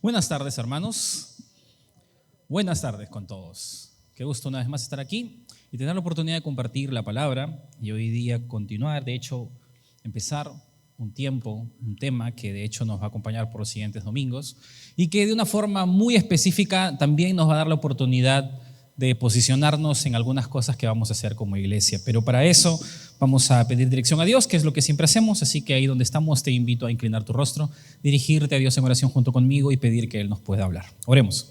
Buenas tardes, hermanos. Buenas tardes con todos. Qué gusto una vez más estar aquí y tener la oportunidad de compartir la palabra y hoy día continuar, de hecho, empezar un tema que de hecho nos va a acompañar por los siguientes domingos y que de una forma muy específica también nos va a dar la oportunidad de posicionarnos en algunas cosas que vamos a hacer como iglesia. Pero para eso vamos a pedir dirección a Dios, que es lo que siempre hacemos, así que ahí donde estamos te invito a inclinar tu rostro, dirigirte a Dios en oración junto conmigo y pedir que Él nos pueda hablar. Oremos.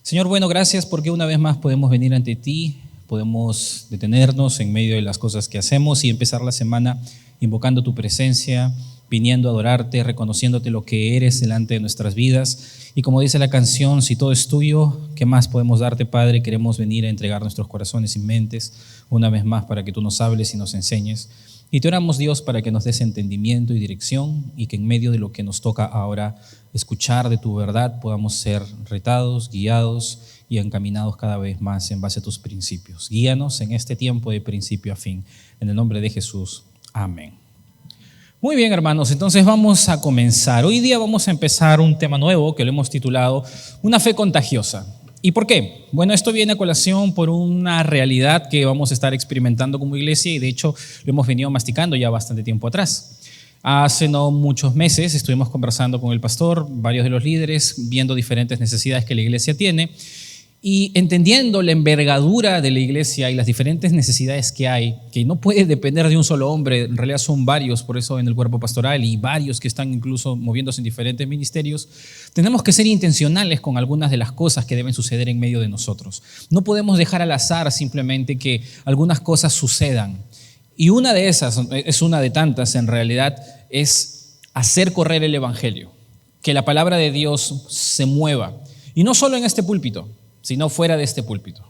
Señor, bueno, gracias porque una vez más podemos venir ante ti, podemos detenernos en medio de las cosas que hacemos y empezar la semana invocando tu presencia, viniendo a adorarte, reconociéndote lo que eres delante de nuestras vidas. Y como dice la canción, si todo es tuyo, ¿qué más podemos darte, Padre? Queremos venir a entregar nuestros corazones y mentes una vez más para que tú nos hables y nos enseñes. Y te oramos, Dios, para que nos des entendimiento y dirección y que en medio de lo que nos toca ahora escuchar de tu verdad podamos ser retados, guiados y encaminados cada vez más en base a tus principios. Guíanos en este tiempo de principio a fin. En el nombre de Jesús. Amén. Muy bien, hermanos, entonces vamos a comenzar. Hoy día vamos a empezar un tema nuevo que lo hemos titulado Una fe contagiosa. ¿Y por qué? Bueno, esto viene a colación por una realidad que vamos a estar experimentando como iglesia y de hecho lo hemos venido masticando ya bastante tiempo atrás. Hace no muchos meses estuvimos conversando con el pastor, varios de los líderes, viendo diferentes necesidades que la iglesia tiene y entendiendo la envergadura de la iglesia y las diferentes necesidades que hay, que no puede depender de un solo hombre, en realidad son varios, por eso en el cuerpo pastoral y varios que están incluso moviéndose en diferentes ministerios, tenemos que ser intencionales con algunas de las cosas que deben suceder en medio de nosotros. No podemos dejar al azar simplemente que algunas cosas sucedan. Y una de esas, es una de tantas en realidad, es hacer correr el evangelio, que la palabra de Dios se mueva. Y no solo en este púlpito, sino fuera de este púlpito.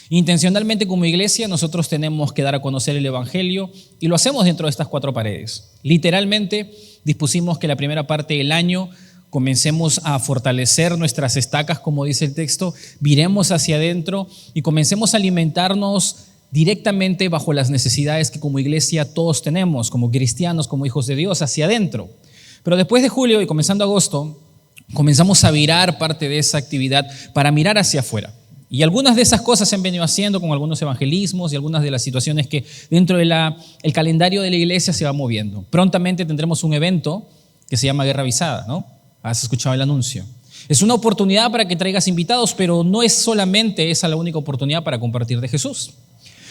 Intencionalmente como iglesia nosotros tenemos que dar a conocer el evangelio y lo hacemos dentro de estas cuatro paredes. Literalmente dispusimos que la primera parte del año comencemos a fortalecer nuestras estacas, como dice el texto, viremos hacia adentro y comencemos a alimentarnos directamente bajo las necesidades que como iglesia todos tenemos, como cristianos, como hijos de Dios, hacia adentro. Pero después de julio y comenzando agosto, comenzamos a virar parte de esa actividad para mirar hacia afuera. Y algunas de esas cosas se han venido haciendo con algunos evangelismos y algunas de las situaciones que dentro del calendario de la iglesia se va moviendo. Prontamente tendremos un evento que se llama Guerra Avisada, ¿no? Has escuchado el anuncio. Es una oportunidad para que traigas invitados, pero no es solamente esa la única oportunidad para compartir de Jesús.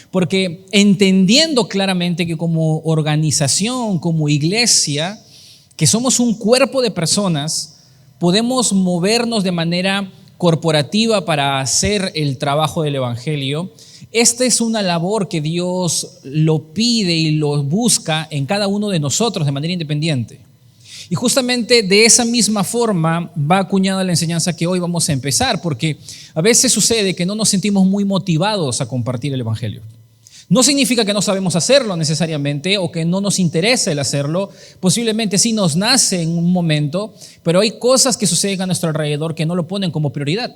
Porque entendiendo claramente que como organización, como iglesia, que somos un cuerpo de personas, podemos movernos de manera corporativa para hacer el trabajo del evangelio. Esta es una labor que Dios lo pide y lo busca en cada uno de nosotros de manera independiente. Y justamente de esa misma forma va acuñada la enseñanza que hoy vamos a empezar, porque a veces sucede que no nos sentimos muy motivados a compartir el evangelio. No significa que no sabemos hacerlo necesariamente o que no nos interesa el hacerlo. Posiblemente sí nos nace en un momento, pero hay cosas que suceden a nuestro alrededor que no lo ponen como prioridad.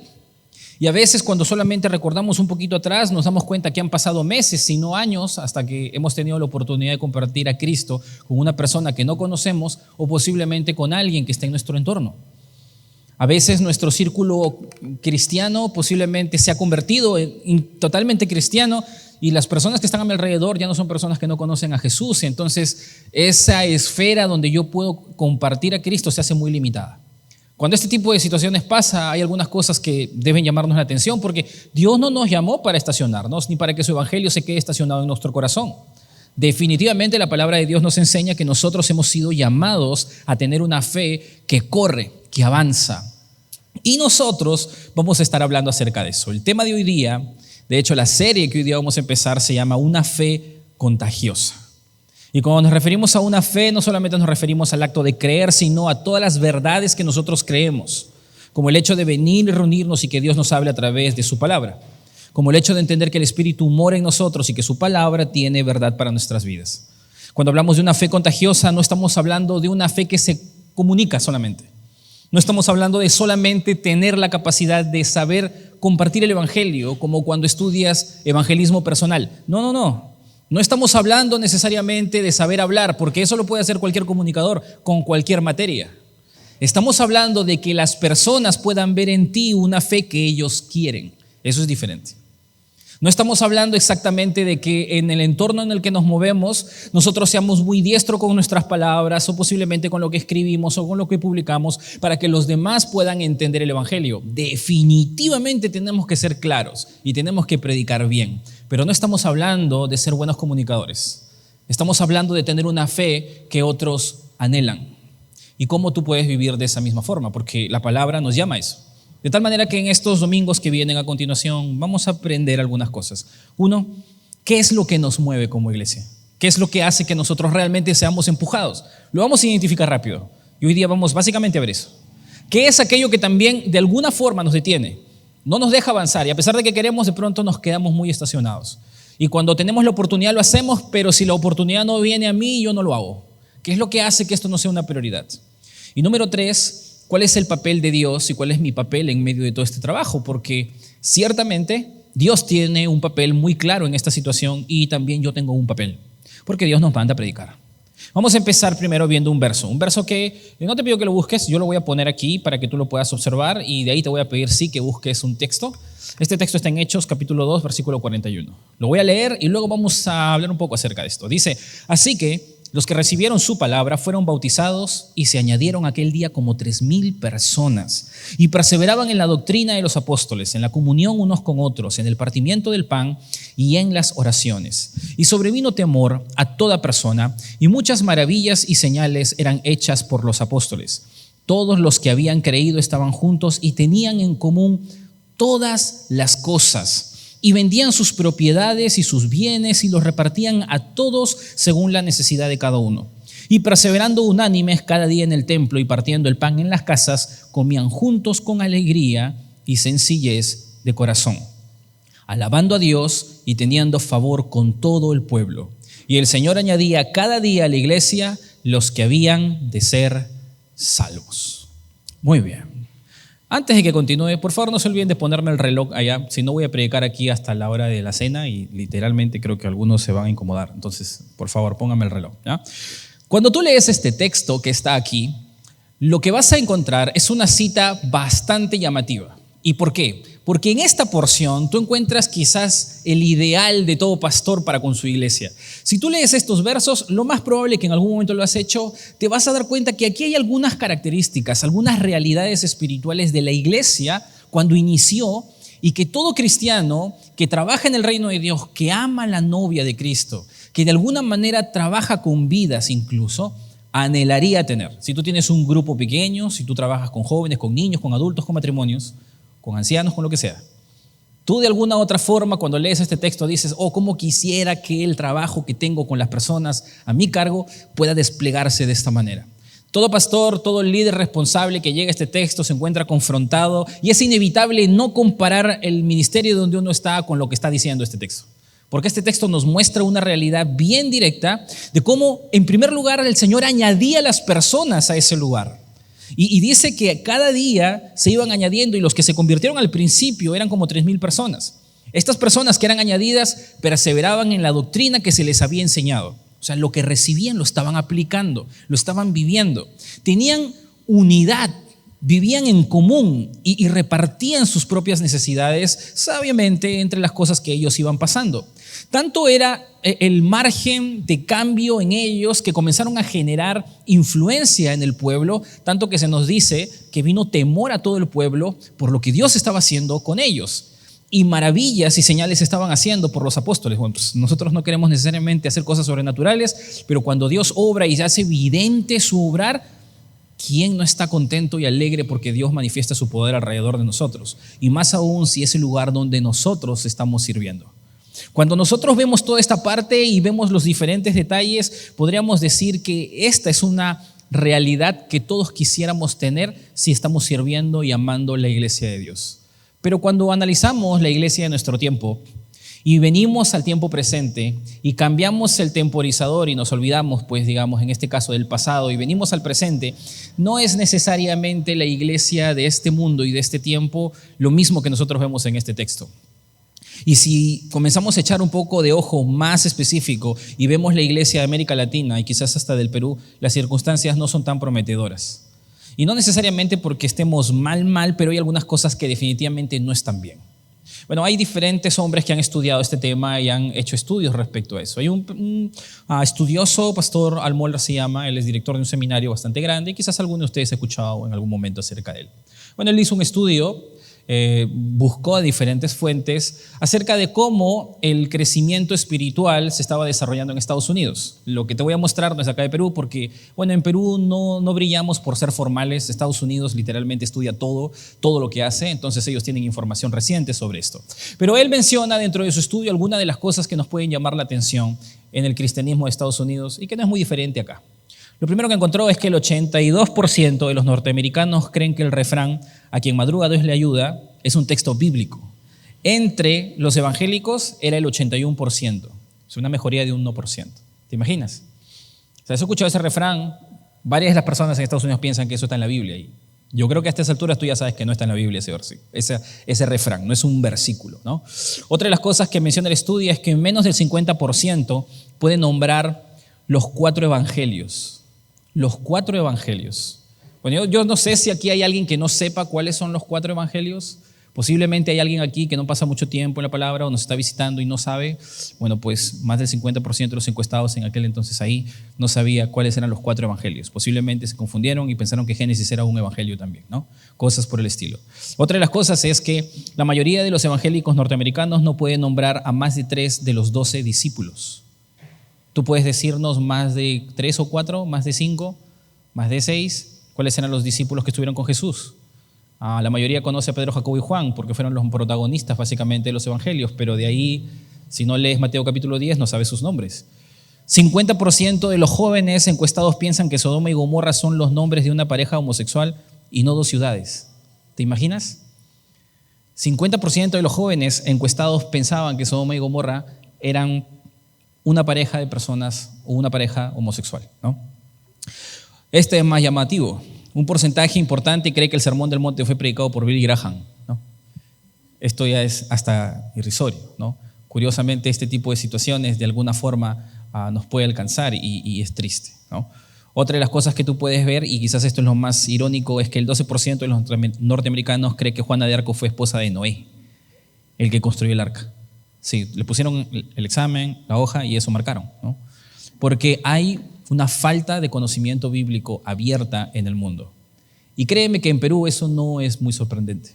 Y a veces cuando solamente recordamos un poquito atrás nos damos cuenta que han pasado meses, si no años, hasta que hemos tenido la oportunidad de compartir a Cristo con una persona que no conocemos o posiblemente con alguien que está en nuestro entorno. A veces nuestro círculo cristiano posiblemente se ha convertido en totalmente cristiano y las personas que están a mi alrededor ya no son personas que no conocen a Jesús. Entonces esa esfera donde yo puedo compartir a Cristo se hace muy limitada. Cuando este tipo de situaciones pasa, hay algunas cosas que deben llamarnos la atención porque Dios no nos llamó para estacionarnos ni para que su evangelio se quede estacionado en nuestro corazón. Definitivamente la palabra de Dios nos enseña que nosotros hemos sido llamados a tener una fe que corre, que avanza. Y nosotros vamos a estar hablando acerca de eso. El tema de hoy día, de hecho la serie que hoy día vamos a empezar se llama Una fe contagiosa. Y cuando nos referimos a una fe, no solamente nos referimos al acto de creer, sino a todas las verdades que nosotros creemos, como el hecho de venir y reunirnos y que Dios nos hable a través de su palabra, como el hecho de entender que el Espíritu mora en nosotros y que su palabra tiene verdad para nuestras vidas. Cuando hablamos de una fe contagiosa, no estamos hablando de una fe que se comunica solamente. No estamos hablando de solamente tener la capacidad de saber compartir el evangelio, como cuando estudias evangelismo personal. No. No estamos hablando necesariamente de saber hablar, porque eso lo puede hacer cualquier comunicador con cualquier materia. Estamos hablando de que las personas puedan ver en ti una fe que ellos quieren. Eso es diferente. No estamos hablando exactamente de que en el entorno en el que nos movemos nosotros seamos muy diestros con nuestras palabras o posiblemente con lo que escribimos o con lo que publicamos para que los demás puedan entender el evangelio. Definitivamente tenemos que ser claros y tenemos que predicar bien, pero no estamos hablando de ser buenos comunicadores. Estamos hablando de tener una fe que otros anhelan. ¿Y cómo tú puedes vivir de esa misma forma? Porque la palabra nos llama a eso. De tal manera que en estos domingos que vienen a continuación vamos a aprender algunas cosas. Uno, ¿qué es lo que nos mueve como iglesia? ¿Qué es lo que hace que nosotros realmente seamos empujados? Lo vamos a identificar rápido. Y hoy día vamos básicamente a ver eso. ¿Qué es aquello que también de alguna forma nos detiene? No nos deja avanzar y a pesar de que queremos, de pronto nos quedamos muy estacionados. Y cuando tenemos la oportunidad lo hacemos, pero si la oportunidad no viene a mí, yo no lo hago. ¿Qué es lo que hace que esto no sea una prioridad? Y número 3, ¿cuál es el papel de Dios y cuál es mi papel en medio de todo este trabajo? Porque ciertamente Dios tiene un papel muy claro en esta situación y también yo tengo un papel, porque Dios nos manda a predicar. Vamos a empezar primero viendo un verso que no te pido que lo busques, yo lo voy a poner aquí para que tú lo puedas observar y de ahí te voy a pedir sí que busques un texto. Este texto está en Hechos capítulo 2, versículo 41. Lo voy a leer y luego vamos a hablar un poco acerca de esto. Dice, así que los que recibieron su palabra fueron bautizados y se añadieron aquel día como 3,000 personas y perseveraban en la doctrina de los apóstoles, en la comunión unos con otros, en el partimiento del pan y en las oraciones. Y sobrevino temor a toda persona y muchas maravillas y señales eran hechas por los apóstoles. Todos los que habían creído estaban juntos y tenían en común todas las cosas. Y vendían sus propiedades y sus bienes y los repartían a todos según la necesidad de cada uno. Y perseverando unánimes cada día en el templo y partiendo el pan en las casas, comían juntos con alegría y sencillez de corazón, alabando a Dios y teniendo favor con todo el pueblo. Y el Señor añadía cada día a la iglesia los que habían de ser salvos. Muy bien. Antes de que continúe, por favor no se olviden de ponerme el reloj allá, si no voy a predicar aquí hasta la hora de la cena y literalmente creo que algunos se van a incomodar. Entonces, por favor, póngame el reloj, ¿ya? Cuando tú lees este texto que está aquí, lo que vas a encontrar es una cita bastante llamativa. ¿Y por qué? Porque en esta porción tú encuentras quizás el ideal de todo pastor para con su iglesia. Si tú lees estos versos, lo más probable que en algún momento lo has hecho, te vas a dar cuenta que aquí hay algunas características, algunas realidades espirituales de la iglesia cuando inició y que todo cristiano que trabaja en el reino de Dios, que ama a la novia de Cristo, que de alguna manera trabaja con vidas incluso, anhelaría tener. Si tú tienes un grupo pequeño, si tú trabajas con jóvenes, con niños, con adultos, con matrimonios, con ancianos, con lo que sea. Tú de alguna u otra forma cuando lees este texto dices, oh, cómo quisiera que el trabajo que tengo con las personas a mi cargo pueda desplegarse de esta manera. Todo pastor, todo líder responsable que llega a este texto se encuentra confrontado y es inevitable no comparar el ministerio donde uno está con lo que está diciendo este texto. Porque este texto nos muestra una realidad bien directa de cómo, en primer lugar, el Señor añadía a las personas a ese lugar. Y dice que cada día se iban añadiendo y los que se convirtieron al principio eran como 3,000 personas. Estas personas que eran añadidas perseveraban en la doctrina que se les había enseñado. O sea, lo que recibían lo estaban aplicando, lo estaban viviendo. Tenían unidad, vivían en común y repartían sus propias necesidades sabiamente entre las cosas que ellos iban pasando. Tanto era el margen de cambio en ellos que comenzaron a generar influencia en el pueblo, tanto que se nos dice que vino temor a todo el pueblo por lo que Dios estaba haciendo con ellos. Y maravillas y señales estaban haciendo por los apóstoles. Bueno, pues nosotros no queremos necesariamente hacer cosas sobrenaturales, pero cuando Dios obra y se hace evidente su obrar, ¿quién no está contento y alegre porque Dios manifiesta su poder alrededor de nosotros? Y más aún si es el lugar donde nosotros estamos sirviendo. Cuando nosotros vemos toda esta parte y vemos los diferentes detalles, podríamos decir que esta es una realidad que todos quisiéramos tener si estamos sirviendo y amando la iglesia de Dios. Pero cuando analizamos la iglesia de nuestro tiempo y venimos al tiempo presente y cambiamos el temporizador y nos olvidamos, pues digamos, en este caso del pasado y venimos al presente, no es necesariamente la iglesia de este mundo y de este tiempo lo mismo que nosotros vemos en este texto. Y si comenzamos a echar un poco de ojo más específico y vemos la iglesia de América Latina y quizás hasta del Perú, las circunstancias no son tan prometedoras. Y no necesariamente porque estemos mal, pero hay algunas cosas que definitivamente no están bien. Bueno, hay diferentes hombres que han estudiado este tema y han hecho estudios respecto a eso. Hay un estudioso, Pastor Almoller se llama, él es director de un seminario bastante grande y quizás alguno de ustedes ha escuchado en algún momento acerca de él. Bueno, él hizo un estudio, buscó a diferentes fuentes acerca de cómo el crecimiento espiritual se estaba desarrollando en Estados Unidos. Lo que te voy a mostrar no es acá de Perú porque, bueno, en Perú no brillamos por ser formales. Estados Unidos literalmente estudia todo lo que hace, entonces ellos tienen información reciente sobre esto. Pero él menciona dentro de su estudio algunas de las cosas que nos pueden llamar la atención en el cristianismo de Estados Unidos y que no es muy diferente acá. Lo primero que encontró es que el 82% de los norteamericanos creen que el refrán "a quien madruga Dios le ayuda" es un texto bíblico. Entre los evangélicos era el 81%, es una mejoría de un 1%. ¿Te imaginas? O sea, has escuchado ese refrán, varias de las personas en Estados Unidos piensan que eso está en la Biblia. Y yo creo que a estas alturas tú ya sabes que no está en la Biblia ese refrán, no es un versículo, ¿no? Otra de las cosas que menciona el estudio es que menos del 50% puede nombrar los 4 evangelios. Los 4 evangelios. Bueno, yo no sé si aquí hay alguien que no sepa cuáles son los 4 evangelios. Posiblemente hay alguien aquí que no pasa mucho tiempo en la palabra o nos está visitando y no sabe. Bueno, pues más del 50% de los encuestados en aquel entonces ahí no sabía cuáles eran los 4 evangelios. Posiblemente se confundieron y pensaron que Génesis era un evangelio también, ¿no? Cosas por el estilo. Otra de las cosas es que la mayoría de los evangélicos norteamericanos no pueden nombrar a más de 3 de los 12 discípulos. ¿Tú puedes decirnos más de 3 o 4, más de 5, más de 6? ¿Cuáles eran los discípulos que estuvieron con Jesús? La mayoría conoce a Pedro, Jacobo y Juan porque fueron los protagonistas básicamente de los evangelios, pero de ahí, si no lees Mateo capítulo 10, no sabes sus nombres. 50% de los jóvenes encuestados piensan que Sodoma y Gomorra son los nombres de una pareja homosexual y no 2 ciudades. ¿Te imaginas? 50% de los jóvenes encuestados pensaban que Sodoma y Gomorra eran una pareja de personas o una pareja homosexual, ¿no? Este es más llamativo. Un porcentaje importante cree que el Sermón del Monte fue predicado por Billy Graham, ¿no? Esto ya es hasta irrisorio, ¿no? Curiosamente, este tipo de situaciones de alguna forma nos puede alcanzar y es triste, ¿no? Otra de las cosas que tú puedes ver, y quizás esto es lo más irónico, es que el 12% de los norteamericanos cree que Juana de Arco fue esposa de Noé, el que construyó el arca. Sí, le pusieron el examen, la hoja y eso marcaron, ¿no? Porque hay una falta de conocimiento bíblico abierta en el mundo. Y créeme que en Perú eso no es muy sorprendente.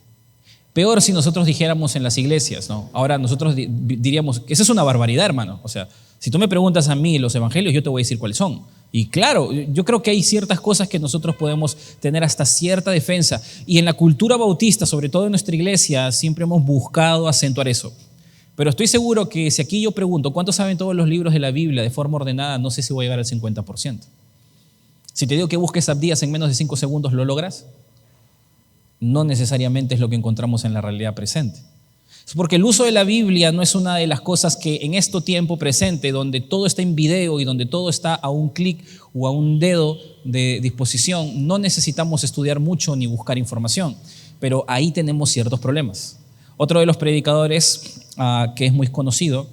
Peor si nosotros dijéramos en las iglesias, ¿no? Ahora nosotros diríamos que eso es una barbaridad, hermano. O sea, si tú me preguntas a mí los evangelios, yo te voy a decir cuáles son. Y claro, yo creo que hay ciertas cosas que nosotros podemos tener hasta cierta defensa. Y en la cultura bautista, sobre todo en nuestra iglesia, siempre hemos buscado acentuar eso. Pero estoy seguro que si aquí yo pregunto, ¿cuántos saben todos los libros de la Biblia de forma ordenada? No sé si voy a llegar al 50%. Si te digo que busques Abdías en menos de 5 segundos, ¿lo logras? No necesariamente es lo que encontramos en la realidad presente. Es porque el uso de la Biblia no es una de las cosas que en este tiempo presente, donde todo está en video y donde todo está a un clic o a un dedo de disposición, no necesitamos estudiar mucho ni buscar información, pero ahí tenemos ciertos problemas. Otro de los predicadores que es muy conocido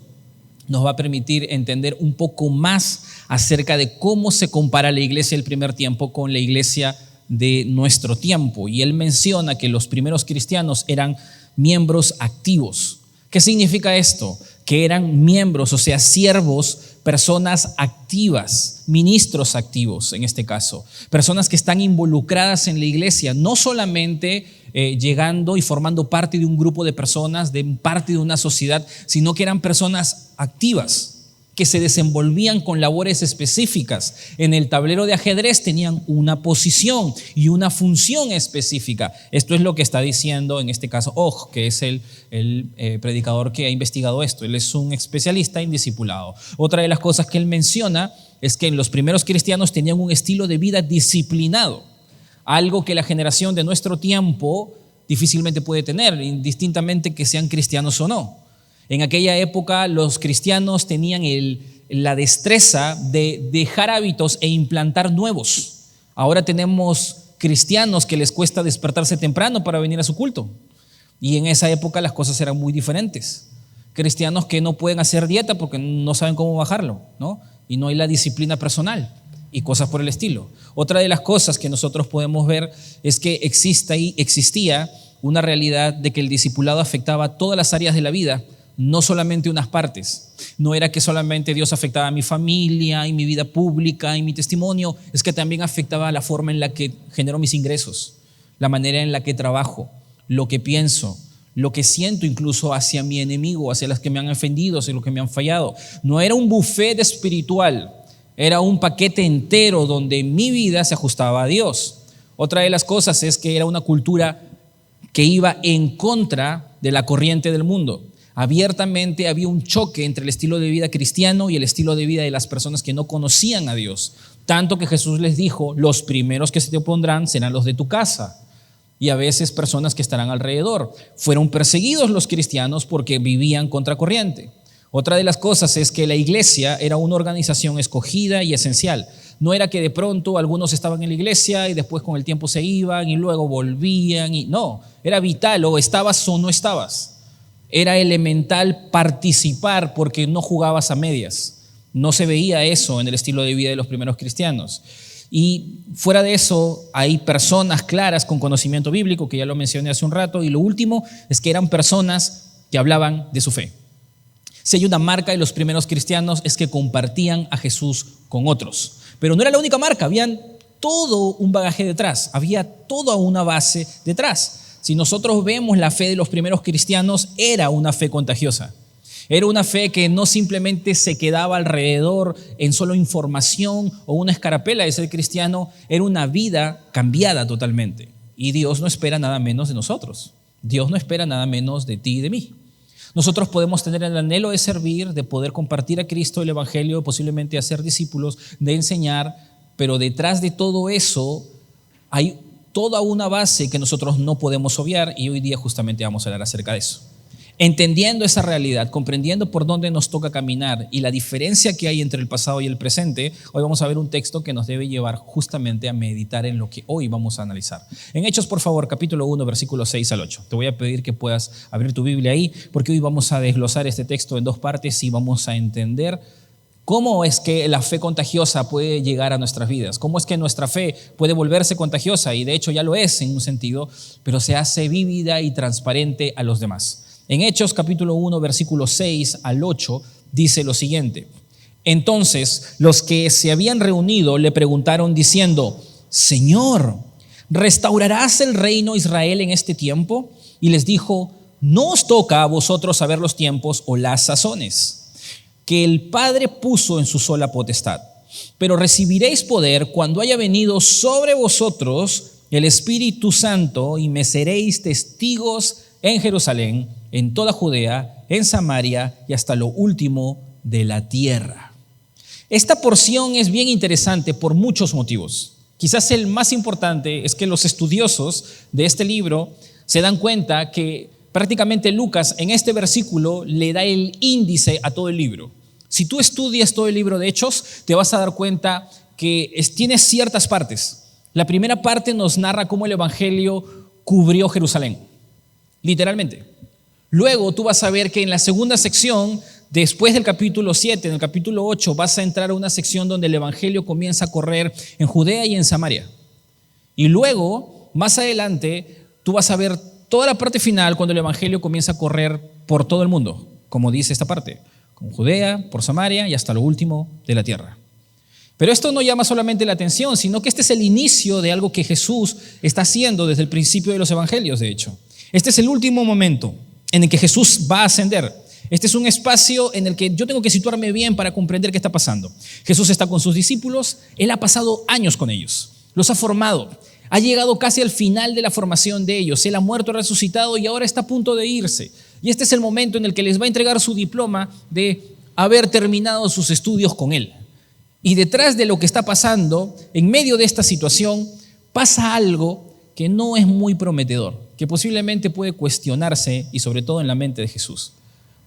nos va a permitir entender un poco más acerca de cómo se compara la iglesia del primer tiempo con la iglesia de nuestro tiempo. Y él menciona que los primeros cristianos eran miembros activos. ¿Qué significa esto? Que eran miembros, o sea, siervos, personas activas, ministros activos en este caso, personas que están involucradas en la iglesia, no solamente llegando y formando parte de un grupo de personas, de parte de una sociedad, sino que eran personas activas, que se desenvolvían con labores específicas. En el tablero de ajedrez tenían una posición y una función específica. Esto es lo que está diciendo en este caso Og, que es el predicador que ha investigado esto. Él es un especialista en discipulado. Otra de las cosas que él menciona es que los primeros cristianos tenían un estilo de vida disciplinado, algo que la generación de nuestro tiempo difícilmente puede tener, indistintamente que sean cristianos o no. En aquella época los cristianos tenían la destreza de dejar hábitos e implantar nuevos. Ahora tenemos cristianos que les cuesta despertarse temprano para venir a su culto. Y en esa época las cosas eran muy diferentes. Cristianos que no pueden hacer dieta porque no saben cómo bajarlo, ¿no? Y no hay la disciplina personal. y cosas por el estilo. Otra de las cosas que nosotros podemos ver es que existía una realidad de que el discipulado afectaba todas las áreas de la vida, no solamente unas partes. No era que solamente Dios afectaba a mi familia y mi vida pública y mi testimonio, es que también afectaba la forma en la que genero mis ingresos, la manera en la que trabajo, lo que pienso, lo que siento incluso hacia mi enemigo, hacia los que me han ofendido, hacia los que me han fallado. No era un buffet espiritual, era un paquete entero donde mi vida se ajustaba a Dios. Otra de las cosas es que era una cultura que iba en contra de la corriente del mundo. Abiertamente había un choque entre el estilo de vida cristiano y el estilo de vida de las personas que no conocían a Dios. Tanto que Jesús les dijo, los primeros que se te opondrán serán los de tu casa. Y a veces personas que estarán alrededor. Fueron perseguidos los cristianos porque vivían contracorriente. Otra de las cosas es que la iglesia era una organización escogida y esencial. No era que de pronto algunos estaban en la iglesia y después con el tiempo se iban y luego volvían. No, era vital, o estabas o no estabas. Era elemental participar porque no jugabas a medias. No se veía eso en el estilo de vida de los primeros cristianos. Y fuera de eso hay personas claras con conocimiento bíblico, que ya lo mencioné hace un rato, y lo último es que eran personas que hablaban de su fe. Si hay una marca de los primeros cristianos es que compartían a Jesús con otros. Pero no era la única marca, habían todo un bagaje detrás, había toda una base detrás. Si nosotros vemos la fe de los primeros cristianos, era una fe contagiosa. Era una fe que no simplemente se quedaba alrededor en solo información o una escarapela de ser cristiano, era una vida cambiada totalmente. Y Dios no espera nada menos de nosotros. Dios no espera nada menos de ti y de mí. Nosotros podemos tener el anhelo de servir, de poder compartir a Cristo el Evangelio, posiblemente hacer discípulos, de enseñar, pero detrás de todo eso hay toda una base que nosotros no podemos obviar, y hoy día justamente vamos a hablar acerca de eso. Entendiendo esa realidad, comprendiendo por dónde nos toca caminar y la diferencia que hay entre el pasado y el presente, hoy vamos a ver un texto que nos debe llevar justamente a meditar en lo que hoy vamos a analizar. En Hechos, por favor, capítulo 1, versículos 6 al 8. Te voy a pedir que puedas abrir tu Biblia ahí, porque hoy vamos a desglosar este texto en dos partes y vamos a entender cómo es que la fe contagiosa puede llegar a nuestras vidas, cómo es que nuestra fe puede volverse contagiosa, y de hecho ya lo es en un sentido, pero se hace vívida y transparente a los demás. En Hechos capítulo 1, versículos 6 al 8, dice lo siguiente: entonces los que se habían reunido le preguntaron diciendo, Señor, ¿restaurarás el reino de Israel en este tiempo? Y les dijo, no os toca a vosotros saber los tiempos o las sazones que el Padre puso en su sola potestad, pero recibiréis poder cuando haya venido sobre vosotros el Espíritu Santo, y me seréis testigos en Jerusalén, en toda Judea, en Samaria y hasta lo último de la tierra. Esta porción es bien interesante por muchos motivos. Quizás el más importante es que los estudiosos de este libro se dan cuenta que prácticamente Lucas en este versículo le da el índice a todo el libro. Si tú estudias todo el libro de Hechos, te vas a dar cuenta que tiene ciertas partes. La primera parte nos narra cómo el evangelio cubrió Jerusalén, literalmente. Luego tú vas a ver que en la segunda sección, después del capítulo 7, en el capítulo 8, vas a entrar a una sección donde el evangelio comienza a correr en Judea y en Samaria. Y luego, más adelante, tú vas a ver toda la parte final cuando el evangelio comienza a correr por todo el mundo, como dice esta parte, con Judea, por Samaria y hasta lo último de la tierra. Pero esto no llama solamente la atención, sino que este es el inicio de algo que Jesús está haciendo desde el principio de los evangelios, de hecho. Este es el último momento en el que Jesús va a ascender. Este es un espacio en el que yo tengo que situarme bien para comprender qué está pasando. Jesús está con sus discípulos, Él ha pasado años con ellos, los ha formado, ha llegado casi al final de la formación de ellos, Él ha muerto, resucitado y ahora está a punto de irse. Y este es el momento en el que les va a entregar su diploma de haber terminado sus estudios con Él. Y detrás de lo que está pasando, en medio de esta situación, pasa algo que no es muy prometedor, que posiblemente puede cuestionarse, y sobre todo en la mente de Jesús.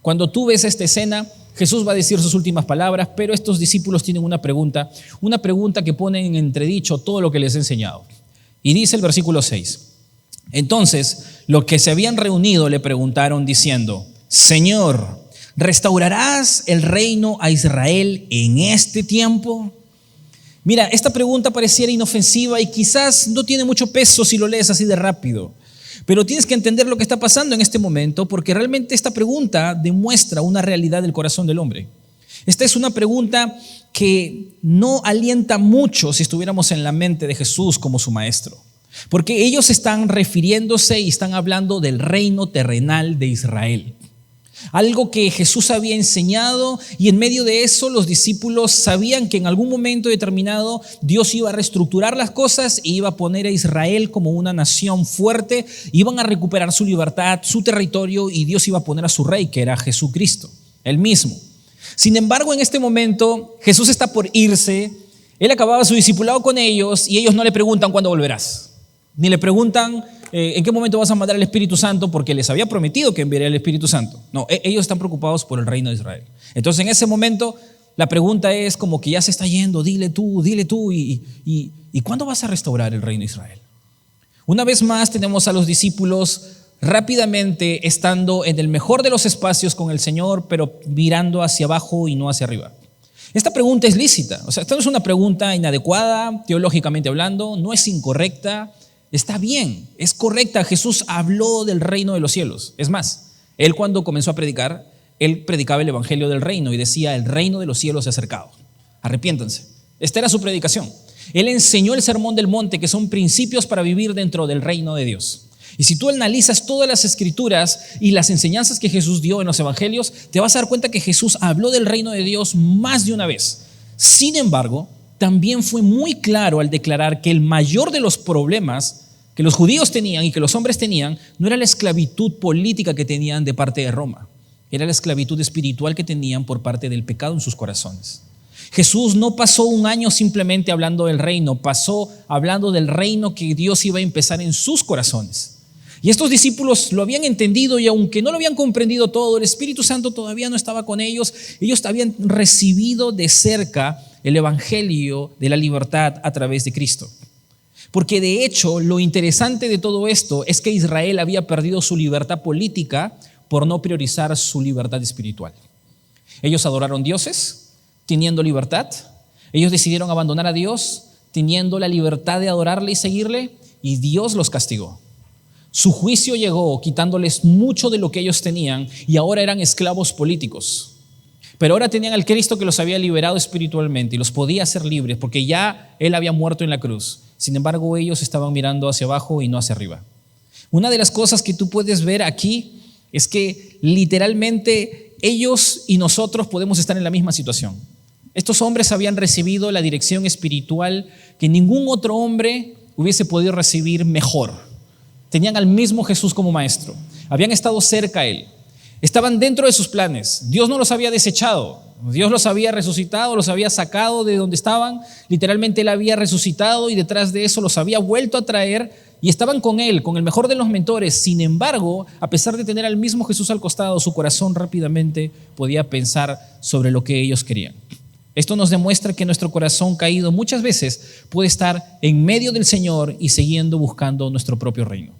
Cuando tú ves esta escena, Jesús va a decir sus últimas palabras, pero estos discípulos tienen una pregunta que pone en entredicho todo lo que les he enseñado. Y dice el versículo 6, entonces los que se habían reunido le preguntaron diciendo, Señor, ¿restaurarás el reino a Israel en este tiempo? Mira, esta pregunta pareciera inofensiva y quizás no tiene mucho peso si lo lees así de rápido. Pero tienes que entender lo que está pasando en este momento, porque realmente esta pregunta demuestra una realidad del corazón del hombre. Esta es una pregunta que no alienta mucho si estuviéramos en la mente de Jesús como su maestro. Porque ellos están refiriéndose y están hablando del reino terrenal de Israel. Algo que Jesús había enseñado, y en medio de eso los discípulos sabían que en algún momento determinado Dios iba a reestructurar las cosas e iba a poner a Israel como una nación fuerte, iban a recuperar su libertad, su territorio, y Dios iba a poner a su rey, que era Jesucristo, él mismo. Sin embargo, en este momento Jesús está por irse, él acababa su discipulado con ellos y ellos no le preguntan cuándo volverás, ni le preguntan ¿en qué momento vas a mandar el Espíritu Santo? Porque les había prometido que enviaría el Espíritu Santo. No, ellos están preocupados por el reino de Israel. Entonces en ese momento la pregunta es como que ya se está yendo, dile tú, ¿y cuándo vas a restaurar el reino de Israel? Una vez más tenemos a los discípulos rápidamente estando en el mejor de los espacios con el Señor, pero mirando hacia abajo y no hacia arriba. Esta pregunta es lícita, o sea, esta no es una pregunta inadecuada, teológicamente hablando, no es incorrecta. Está bien, es correcta. Jesús habló del reino de los cielos. Es más, él cuando comenzó a predicar, él predicaba el evangelio del reino y decía: el reino de los cielos se ha acercado, arrepiéntanse. Esta era su predicación. Él enseñó el sermón del monte, que son principios para vivir dentro del reino de Dios. Y si tú analizas todas las escrituras y las enseñanzas que Jesús dio en los evangelios, te vas a dar cuenta que Jesús habló del reino de Dios más de una vez. Sin embargo, también fue muy claro al declarar que el mayor de los problemas que los judíos tenían y que los hombres tenían no era la esclavitud política que tenían de parte de Roma, era la esclavitud espiritual que tenían por parte del pecado en sus corazones. Jesús no pasó un año simplemente hablando del reino, pasó hablando del reino que Dios iba a empezar en sus corazones. Y estos discípulos lo habían entendido, y aunque no lo habían comprendido todo, el Espíritu Santo todavía no estaba con ellos. Ellos habían recibido de cerca el evangelio de la libertad a través de Cristo. Porque de hecho lo interesante de todo esto es que Israel había perdido su libertad política por no priorizar su libertad espiritual. Ellos adoraron dioses teniendo libertad, ellos decidieron abandonar a Dios teniendo la libertad de adorarle y seguirle, y Dios los castigó. Su juicio llegó quitándoles mucho de lo que ellos tenían, y ahora eran esclavos políticos. Pero ahora tenían al Cristo que los había liberado espiritualmente y los podía hacer libres, porque ya Él había muerto en la cruz. Sin embargo, ellos estaban mirando hacia abajo y no hacia arriba. Una de las cosas que tú puedes ver aquí es que literalmente ellos y nosotros podemos estar en la misma situación. Estos hombres habían recibido la dirección espiritual que ningún otro hombre hubiese podido recibir mejor. Tenían al mismo Jesús como maestro. Habían estado cerca a Él. Estaban dentro de sus planes. Dios no los había desechado. Dios los había resucitado, los había sacado de donde estaban. Literalmente Él había resucitado y detrás de eso los había vuelto a traer, y estaban con Él, con el mejor de los mentores. Sin embargo, a pesar de tener al mismo Jesús al costado, su corazón rápidamente podía pensar sobre lo que ellos querían. Esto nos demuestra que nuestro corazón caído muchas veces puede estar en medio del Señor y siguiendo buscando nuestro propio reino.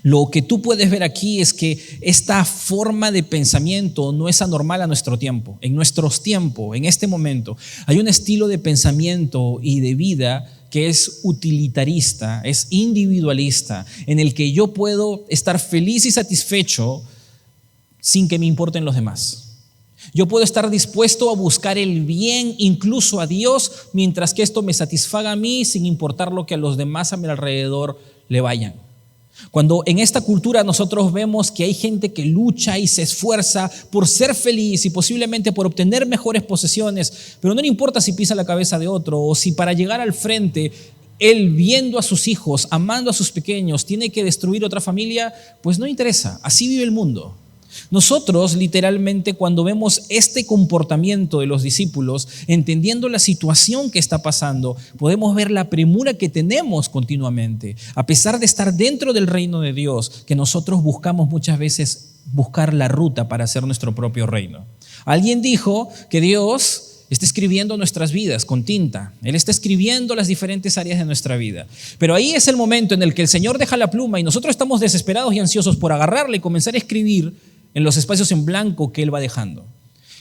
Lo que tú puedes ver aquí es que esta forma de pensamiento no es anormal a nuestro tiempo. En nuestros tiempos, en este momento, hay un estilo de pensamiento y de vida que es utilitarista, es individualista, en el que yo puedo estar feliz y satisfecho sin que me importen los demás. Yo puedo estar dispuesto a buscar el bien, incluso a Dios, mientras que esto me satisfaga a mí, sin importar lo que a los demás a mi alrededor le vayan. Cuando en esta cultura nosotros vemos que hay gente que lucha y se esfuerza por ser feliz y posiblemente por obtener mejores posesiones, pero no le importa si pisa la cabeza de otro, o si para llegar al frente él, viendo a sus hijos, amando a sus pequeños, tiene que destruir otra familia, pues no interesa. Así vive el mundo. Nosotros literalmente, cuando vemos este comportamiento de los discípulos, entendiendo la situación que está pasando, podemos ver la premura que tenemos continuamente, a pesar de estar dentro del reino de Dios, que nosotros buscamos muchas veces buscar la ruta para hacer nuestro propio reino. Alguien dijo que Dios está escribiendo nuestras vidas con tinta. Él está escribiendo las diferentes áreas de nuestra vida. Pero ahí es el momento en el que el Señor deja la pluma y nosotros estamos desesperados y ansiosos por agarrarla y comenzar a escribir en los espacios en blanco que Él va dejando.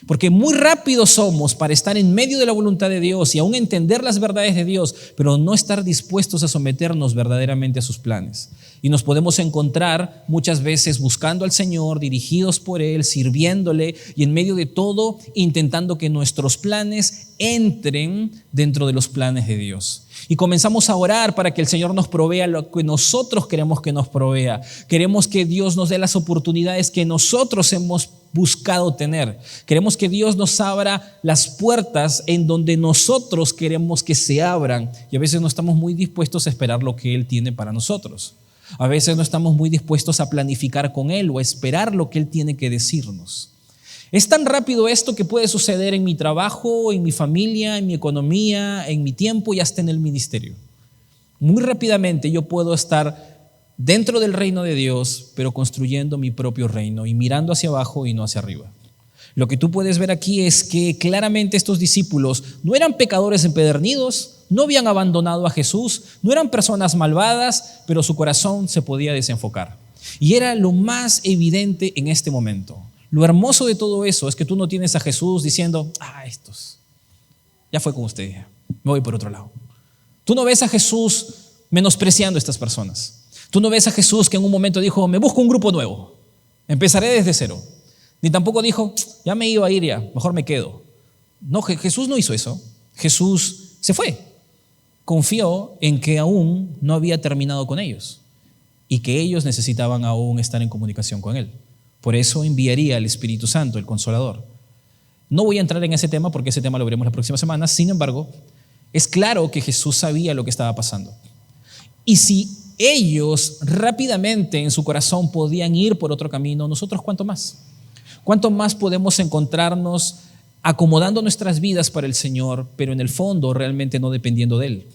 Porque muy rápido somos para estar en medio de la voluntad de Dios y aún entender las verdades de Dios, pero no estar dispuestos a someternos verdaderamente a sus planes. Y nos podemos encontrar muchas veces buscando al Señor, dirigidos por Él, sirviéndole y en medio de todo intentando que nuestros planes entren dentro de los planes de Dios. Y comenzamos a orar para que el Señor nos provea lo que nosotros queremos que nos provea. Queremos que Dios nos dé las oportunidades que nosotros hemos buscado tener. Queremos que Dios nos abra las puertas en donde nosotros queremos que se abran. Y a veces no estamos muy dispuestos a esperar lo que Él tiene para nosotros. A veces no estamos muy dispuestos a planificar con Él o a esperar lo que Él tiene que decirnos. Es tan rápido esto que puede suceder en mi trabajo, en mi familia, en mi economía, en mi tiempo y hasta en el ministerio. Muy rápidamente yo puedo estar dentro del reino de Dios, pero construyendo mi propio reino y mirando hacia abajo y no hacia arriba. Lo que tú puedes ver aquí es que claramente estos discípulos no eran pecadores empedernidos, no habían abandonado a Jesús, no eran personas malvadas, pero su corazón se podía desenfocar. Y era lo más evidente en este momento. Lo hermoso de todo eso es que tú no tienes a Jesús diciendo, estos, ya fue con ustedes, me voy por otro lado. Tú no ves a Jesús menospreciando a estas personas. Tú no ves a Jesús que en un momento dijo, me busco un grupo nuevo, empezaré desde cero. Ni tampoco dijo, ya me iba a ir, ya, mejor me quedo. No, Jesús no hizo eso. Jesús se fue. Confió en que aún no había terminado con ellos y que ellos necesitaban aún estar en comunicación con Él. Por eso enviaría al Espíritu Santo, el Consolador. No voy a entrar en ese tema porque ese tema lo veremos la próxima semana. Sin embargo, es claro que Jesús sabía lo que estaba pasando. Y si ellos rápidamente en su corazón podían ir por otro camino, nosotros ¿cuánto más? ¿Cuánto más podemos encontrarnos acomodando nuestras vidas para el Señor, pero en el fondo realmente no dependiendo de Él?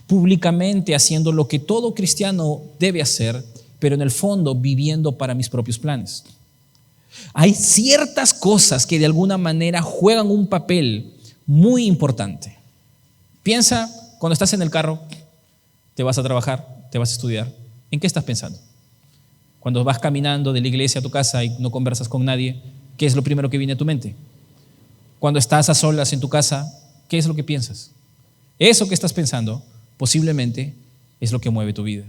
Públicamente haciendo lo que todo cristiano debe hacer, pero en el fondo viviendo para mis propios planes. Hay ciertas cosas que de alguna manera juegan un papel muy importante. Piensa cuando estás en el carro, te vas a trabajar, te vas a estudiar. ¿En qué estás pensando? Cuando vas caminando de la iglesia a tu casa y no conversas con nadie, ¿qué es lo primero que viene a tu mente? Cuando estás a solas en tu casa, ¿qué es lo que piensas? Eso que estás pensando posiblemente es lo que mueve tu vida.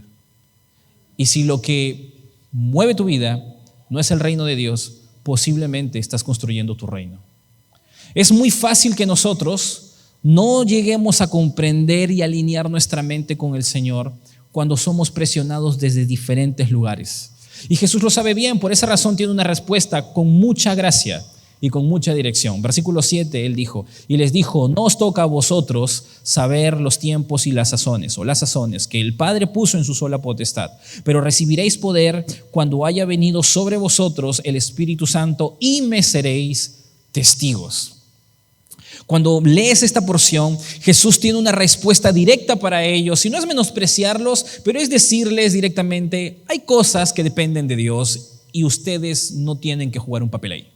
Y si lo que mueve tu vida no es el reino de Dios, posiblemente estás construyendo tu reino. Es muy fácil que nosotros no lleguemos a comprender y alinear nuestra mente con el Señor cuando somos presionados desde diferentes lugares. Y Jesús lo sabe bien, por esa razón tiene una respuesta con mucha gracia y con mucha dirección. Versículo 7, Él dijo, y les dijo, no os toca a vosotros saber los tiempos y las sazones, o las sazones que el Padre puso en su sola potestad, pero recibiréis poder cuando haya venido sobre vosotros el Espíritu Santo y me seréis testigos. Cuando lees esta porción, Jesús tiene una respuesta directa para ellos, y no es menospreciarlos, pero es decirles directamente, hay cosas que dependen de Dios y ustedes no tienen que jugar un papel ahí.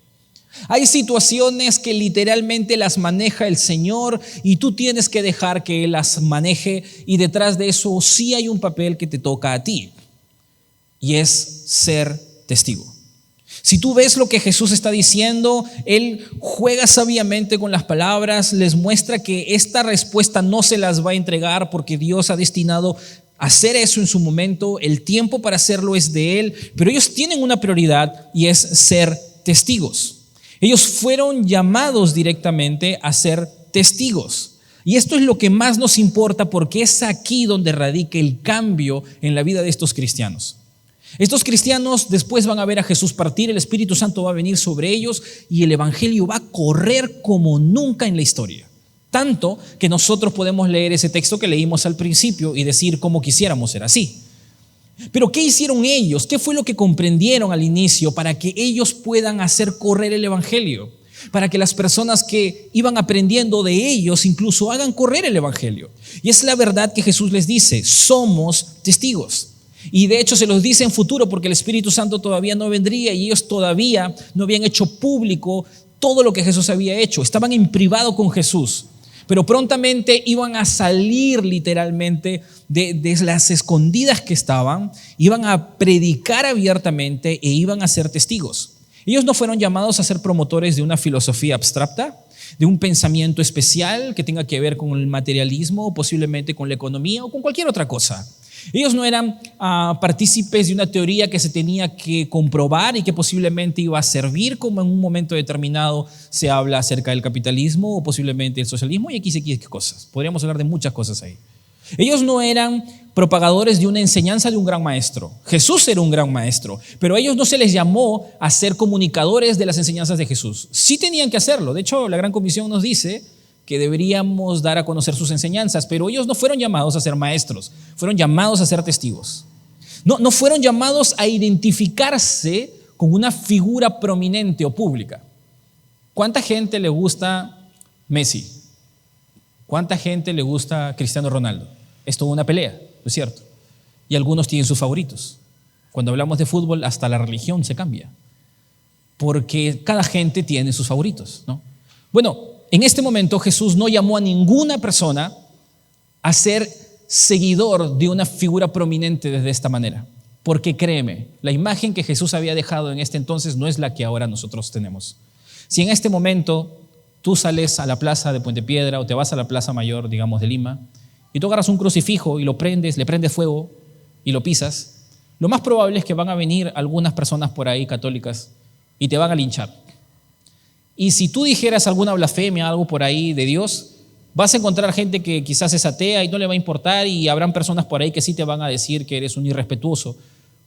Hay situaciones que literalmente las maneja el Señor y tú tienes que dejar que Él las maneje, y detrás de eso sí hay un papel que te toca a ti, y es ser testigo. Si tú ves lo que Jesús está diciendo, Él juega sabiamente con las palabras, les muestra que esta respuesta no se las va a entregar porque Dios ha destinado a hacer eso en su momento, el tiempo para hacerlo es de Él, pero ellos tienen una prioridad y es ser testigos. Ellos fueron llamados directamente a ser testigos. Y esto es lo que más nos importa porque es aquí donde radica el cambio en la vida de estos cristianos. Estos cristianos después van a ver a Jesús partir, el Espíritu Santo va a venir sobre ellos y el Evangelio va a correr como nunca en la historia. Tanto que nosotros podemos leer ese texto que leímos al principio y decir cómo quisiéramos ser así. Pero ¿qué hicieron ellos? ¿Qué fue lo que comprendieron al inicio para que ellos puedan hacer correr el Evangelio? Para que las personas que iban aprendiendo de ellos incluso hagan correr el Evangelio. Y es la verdad que Jesús les dice, somos testigos. Y de hecho se los dice en futuro porque el Espíritu Santo todavía no vendría y ellos todavía no habían hecho público todo lo que Jesús había hecho. Estaban en privado con Jesús. Pero prontamente iban a salir literalmente de las escondidas que estaban, iban a predicar abiertamente e iban a ser testigos. Ellos no fueron llamados a ser promotores de una filosofía abstracta, de un pensamiento especial que tenga que ver con el materialismo, o posiblemente con la economía o con cualquier otra cosa. Ellos no eran partícipes de una teoría que se tenía que comprobar y que posiblemente iba a servir, como en un momento determinado se habla acerca del capitalismo o posiblemente el socialismo, y aquí se quiere cosas. Podríamos hablar de muchas cosas ahí. Ellos no eran propagadores de una enseñanza de un gran maestro. Jesús era un gran maestro, pero a ellos no se les llamó a ser comunicadores de las enseñanzas de Jesús. Sí tenían que hacerlo. De hecho, la Gran Comisión nos dice que deberíamos dar a conocer sus enseñanzas, pero ellos no fueron llamados a ser maestros, fueron llamados a ser testigos. No fueron llamados a identificarse con una figura prominente o pública. ¿Cuánta gente le gusta Messi? ¿Cuánta gente le gusta Cristiano Ronaldo? Es toda una pelea, ¿no es cierto? Y algunos tienen sus favoritos. Cuando hablamos de fútbol, hasta la religión se cambia, porque cada gente tiene sus favoritos, ¿no? Bueno, en este momento Jesús no llamó a ninguna persona a ser seguidor de una figura prominente de esta manera, porque créeme, la imagen que Jesús había dejado en este entonces no es la que ahora nosotros tenemos. Si en este momento tú sales a la plaza de Puente Piedra o te vas a la plaza mayor, digamos, de Lima, y tú agarras un crucifijo y lo prendes, le prendes fuego y lo pisas, lo más probable es que van a venir algunas personas por ahí católicas y te van a linchar. Y si tú dijeras alguna blasfemia, algo por ahí de Dios, vas a encontrar gente que quizás es atea y no le va a importar, y habrán personas por ahí que sí te van a decir que eres un irrespetuoso,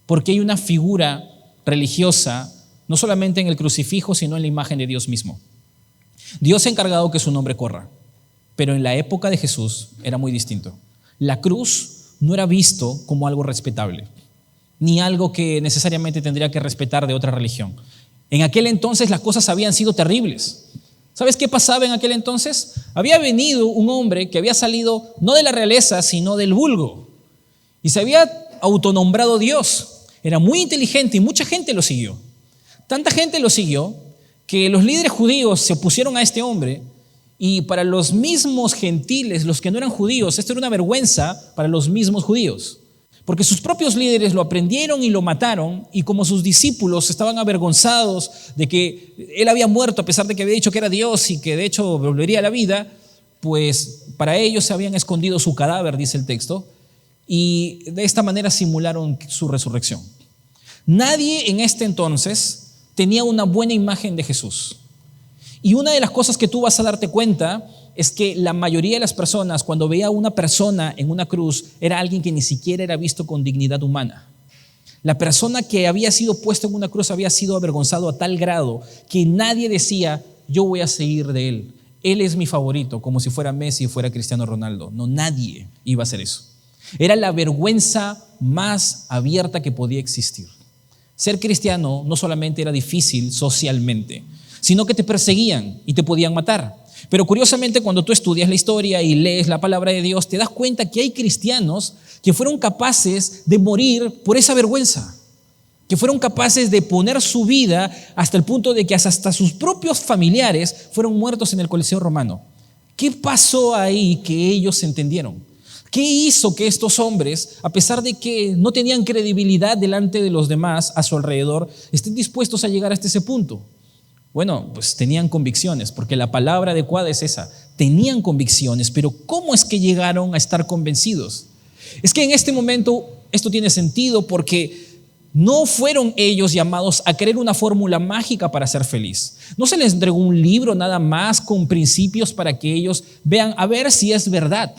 porque hay una figura religiosa, no solamente en el crucifijo, sino en la imagen de Dios mismo. Dios ha encargado que su nombre corra, pero en la época de Jesús era muy distinto. La cruz no era visto como algo respetable, ni algo que necesariamente tendría que respetar de otra religión. En aquel entonces las cosas habían sido terribles. ¿Sabes qué pasaba en aquel entonces? Había venido un hombre que había salido no de la realeza, sino del vulgo, y se había autonombrado Dios. Era muy inteligente y mucha gente lo siguió. Tanta gente lo siguió que los líderes judíos se opusieron a este hombre, y para los mismos gentiles, los que no eran judíos, esto era una vergüenza para los mismos judíos, porque sus propios líderes lo aprendieron y lo mataron, y como sus discípulos estaban avergonzados de que él había muerto a pesar de que había dicho que era Dios y que de hecho volvería a la vida, pues para ellos se habían escondido su cadáver, dice el texto, y de esta manera simularon su resurrección. Nadie en este entonces tenía una buena imagen de Jesús. Y una de las cosas que tú vas a darte cuenta es que la mayoría de las personas, cuando veía a una persona en una cruz, era alguien que ni siquiera era visto con dignidad humana. La persona que había sido puesta en una cruz había sido avergonzado a tal grado que nadie decía, yo voy a seguir de él. Él es mi favorito, como si fuera Messi o fuera Cristiano Ronaldo. No, nadie iba a hacer eso. Era la vergüenza más abierta que podía existir. Ser cristiano no solamente era difícil socialmente, sino que te perseguían y te podían matar. Pero curiosamente, cuando tú estudias la historia y lees la palabra de Dios, te das cuenta que hay cristianos que fueron capaces de morir por esa vergüenza, que fueron capaces de poner su vida hasta el punto de que hasta sus propios familiares fueron muertos en el Coliseo Romano. ¿Qué pasó ahí que ellos entendieron? ¿Qué hizo que estos hombres, a pesar de que no tenían credibilidad delante de los demás a su alrededor, estén dispuestos a llegar hasta ese punto? Bueno, pues tenían convicciones, porque la palabra adecuada es esa. Tenían convicciones, pero ¿cómo es que llegaron a estar convencidos? Es que en este momento esto tiene sentido porque no fueron ellos llamados a creer una fórmula mágica para ser feliz. No se les entregó un libro nada más con principios para que ellos vean a ver si es verdad.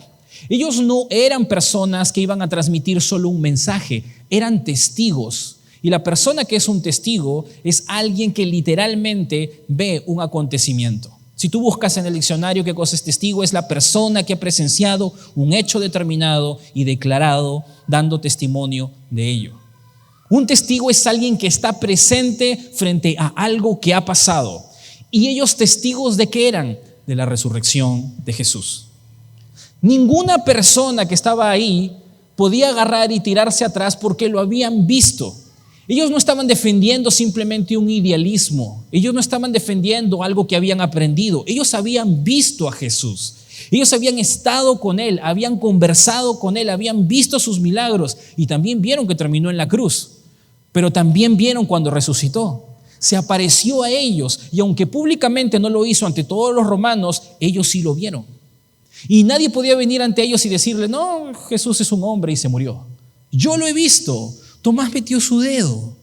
Ellos no eran personas que iban a transmitir solo un mensaje, eran testigos. Y la persona que es un testigo es alguien que literalmente ve un acontecimiento. Si tú buscas en el diccionario qué cosa es testigo, es la persona que ha presenciado un hecho determinado y declarado, dando testimonio de ello. Un testigo es alguien que está presente frente a algo que ha pasado. ¿Y ellos testigos de qué eran? De la resurrección de Jesús. Ninguna persona que estaba ahí podía agarrar y tirarse atrás porque lo habían visto. Ellos no estaban defendiendo simplemente un idealismo. Ellos no estaban defendiendo algo que habían aprendido. Ellos habían visto a Jesús. Ellos habían estado con Él, habían conversado con Él, habían visto sus milagros y también vieron que terminó en la cruz. Pero también vieron cuando resucitó. se apareció a ellos y aunque públicamente no lo hizo ante todos los romanos, ellos sí lo vieron. Y nadie podía venir ante ellos y decirle, no, Jesús es un hombre y se murió. Yo lo he visto, Tomás metió su dedo.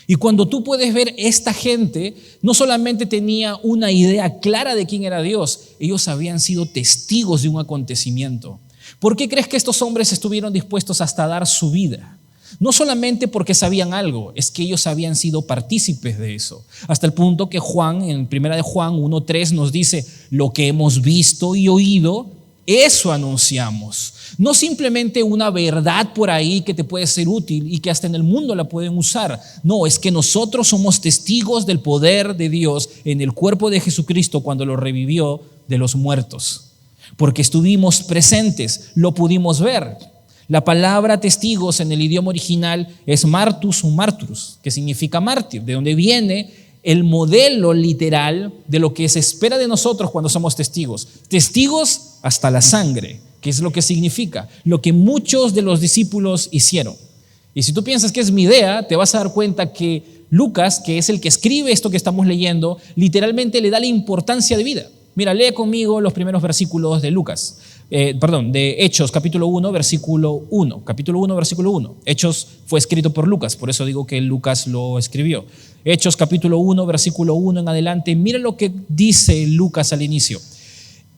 Y cuando tú puedes ver, esta gente no solamente tenía una idea clara de quién era Dios, ellos habían sido testigos de un acontecimiento. ¿Por qué crees que estos hombres estuvieron dispuestos hasta dar su vida? No solamente porque sabían algo, es que ellos habían sido partícipes de eso. Hasta el punto que Juan, en 1 de Juan 1:3 nos dice, lo que hemos visto y oído, eso anunciamos. No simplemente una verdad por ahí que te puede ser útil y que hasta en el mundo la pueden usar. No, es que nosotros somos testigos del poder de Dios en el cuerpo de Jesucristo cuando lo revivió de los muertos. Porque estuvimos presentes, lo pudimos ver. La palabra testigos en el idioma original es martus o marturus, que significa mártir, de donde viene el modelo literal de lo que se espera de nosotros cuando somos testigos. Testigos hasta la sangre, que es lo que significa, lo que muchos de los discípulos hicieron. Y si tú piensas que es mi idea, te vas a dar cuenta que Lucas, que es el que escribe esto que estamos leyendo, literalmente le da la importancia de vida. Mira, lee conmigo los primeros versículos de Lucas. De Hechos, capítulo 1, versículo 1. Capítulo 1, versículo 1. Hechos fue escrito por Lucas, por eso digo que Lucas lo escribió. Hechos, capítulo 1, versículo 1 en adelante. Mira lo que dice Lucas al inicio.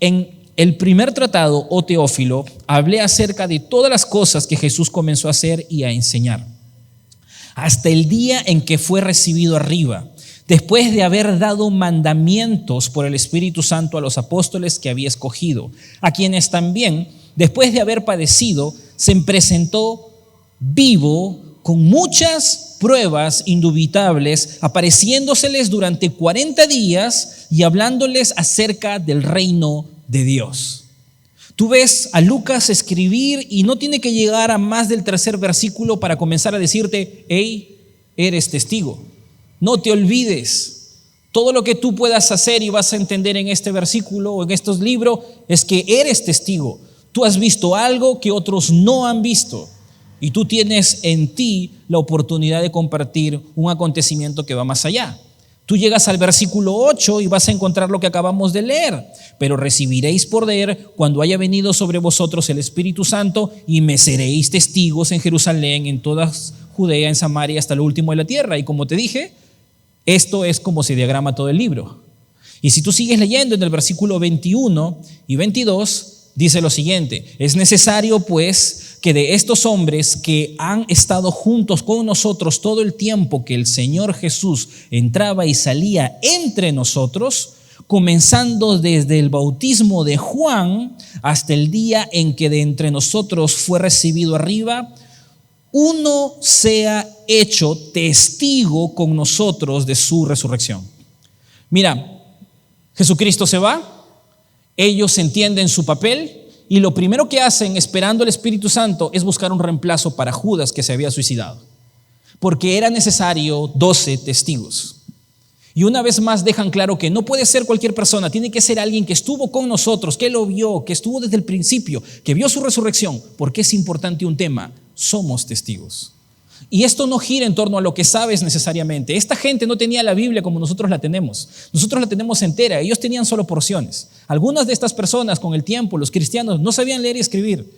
En el primer tratado, oh Teófilo, hablé acerca de todas las cosas que Jesús comenzó a hacer y a enseñar, hasta el día en que fue recibido arriba, después de haber dado mandamientos por el Espíritu Santo a los apóstoles que había escogido, a quienes también, después de haber padecido, se presentó vivo con muchas pruebas indubitables, apareciéndoseles durante 40 días y hablándoles acerca del reino de Dios. Tú ves a Lucas escribir y no tiene que llegar a más del tercer versículo para comenzar a decirte, hey, eres testigo. No te olvides, todo lo que tú puedas hacer y vas a entender en este versículo o en estos libros es que eres testigo. Tú has visto algo que otros no han visto y tú tienes en ti la oportunidad de compartir un acontecimiento que va más allá. Tú llegas al versículo 8 y vas a encontrar lo que acabamos de leer. Pero recibiréis poder cuando haya venido sobre vosotros el Espíritu Santo y me seréis testigos en Jerusalén, en toda Judea, en Samaria, hasta lo último de la tierra. Y como te dije, esto es como se diagrama todo el libro. Y si tú sigues leyendo en el versículo 21 y 22, dice lo siguiente: es necesario pues que de estos hombres que han estado juntos con nosotros todo el tiempo que el Señor Jesús entraba y salía entre nosotros, comenzando desde el bautismo de Juan hasta el día en que de entre nosotros fue recibido arriba, uno sea hecho testigo con nosotros de su resurrección. Mira, Jesucristo se va, ellos entienden su papel y lo primero que hacen esperando el Espíritu Santo es buscar un reemplazo para Judas, que se había suicidado, porque era necesario 12 testigos. Y una vez más dejan claro que no puede ser cualquier persona, tiene que ser alguien que estuvo con nosotros, que lo vio, que estuvo desde el principio, que vio su resurrección, porque es importante un tema: somos testigos. Y esto no gira en torno a lo que sabes necesariamente. Esta gente no tenía la Biblia como nosotros la tenemos. Nosotros la tenemos entera, ellos tenían solo porciones. Algunas de estas personas con el tiempo, los cristianos, no sabían leer y escribir.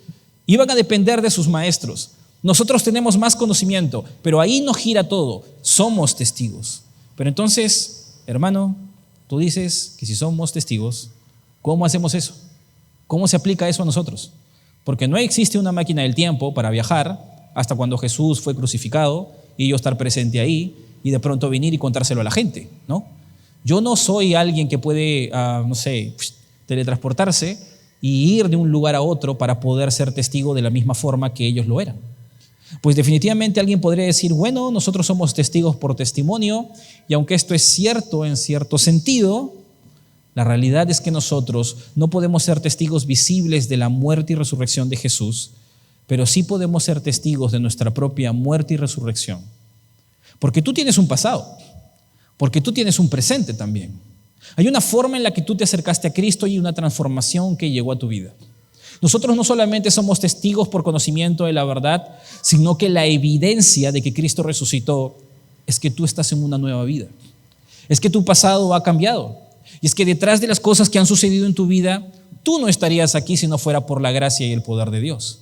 Iban a depender de sus maestros. Nosotros tenemos más conocimiento, pero ahí no gira todo. Somos testigos. Pero entonces, hermano, tú dices que si somos testigos, ¿cómo hacemos eso? ¿Cómo se aplica eso a nosotros? Porque no existe una máquina del tiempo para viajar hasta cuando Jesús fue crucificado y yo estar presente ahí y de pronto venir y contárselo a la gente, ¿no? Yo no soy alguien que puede, teletransportarse y ir de un lugar a otro para poder ser testigo de la misma forma que ellos lo eran. Pues definitivamente alguien podría decir, bueno, nosotros somos testigos por testimonio, y aunque esto es cierto en cierto sentido, la realidad es que nosotros no podemos ser testigos visibles de la muerte y resurrección de Jesús, pero sí podemos ser testigos de nuestra propia muerte y resurrección. Porque tú tienes un pasado, porque tú tienes un presente también. Hay una forma en la que tú te acercaste a Cristo y una transformación que llegó a tu vida. Nosotros no solamente somos testigos por conocimiento de la verdad, sino que la evidencia de que Cristo resucitó es que tú estás en una nueva vida. Es que tu pasado ha cambiado. Y es que detrás de las cosas que han sucedido en tu vida, tú no estarías aquí si no fuera por la gracia y el poder de Dios.